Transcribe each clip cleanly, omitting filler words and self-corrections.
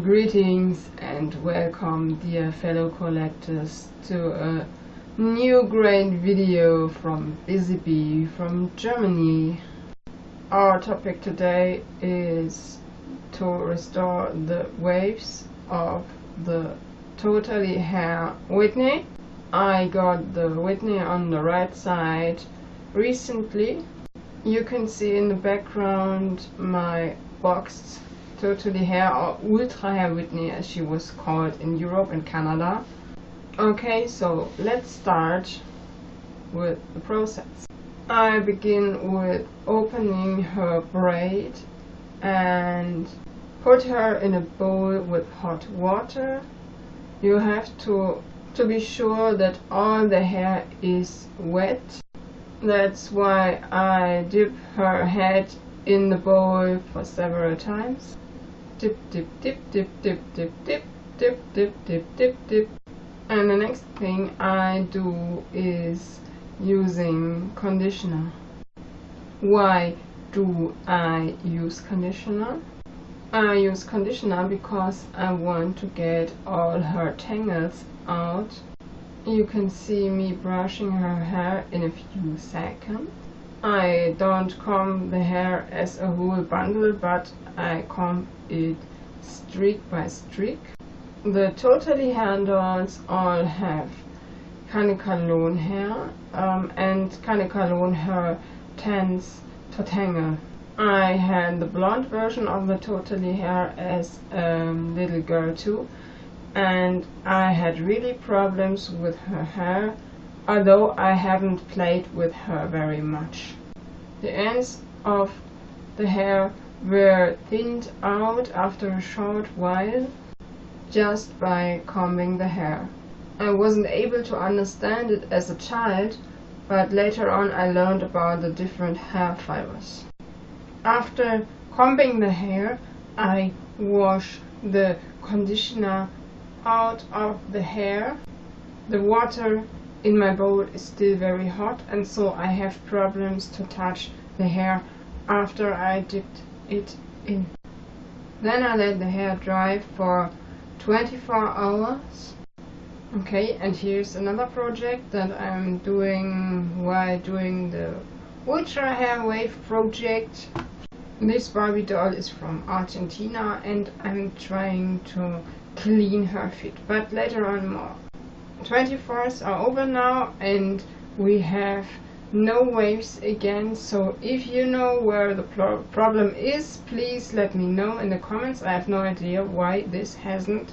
Greetings and welcome, dear fellow collectors, to a new great video from Busy Bee from Germany. Our topic today is to restore the waves of the totally hair Whitney. I got the Whitney on the right side recently. You can see in the background my boxed totally hair, or ultra hair Whitney as she was called in Europe and Canada. Okay, so let's start with the process. I begin with opening her braid and put her in a bowl with hot water. You have to be sure that all the hair is wet. That's why I dip her head in the bowl for several times. Dip, dip, dip, dip, dip, dip, dip, dip, dip, dip, dip, dip. And the next thing I do is using conditioner. Why do I use conditioner? I use conditioner because I want to get all her tangles out. You can see me brushing her hair in a few seconds. I don't comb the hair as a whole bundle, but I comb it streak by streak. The totally hair dolls all have Canikalon hair, and Canikalon hair tends to tangle. I had the blonde version of the totally hair as a little girl too, and I had really problems with her hair, although I haven't played with her very much. The ends of the hair were thinned out after a short while just by combing the hair. I wasn't able to understand it as a child, but later on I learned about the different hair fibers. After combing the hair, I wash the conditioner out of the hair. The water in my bowl is still very hot, and so I have problems to touch the hair after I dipped it in. Then I let the hair dry for 24 hours. Okay, and here's another project that I'm doing while doing the Ultra Hair Wave project. This Barbie doll is from Argentina and I'm trying to clean her feet, but later on more. 24s are over now and we have no waves again, so if you know where the problem is, please let me know in the comments. I have no idea why this hasn't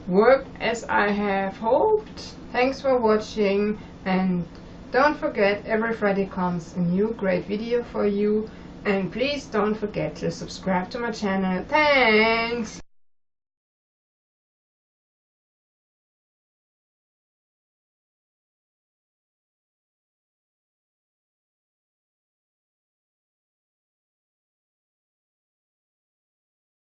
worked as I have hoped. Thanks for watching, and don't forget, every Friday comes a new great video for you, and please don't forget to subscribe to my channel. Thanks!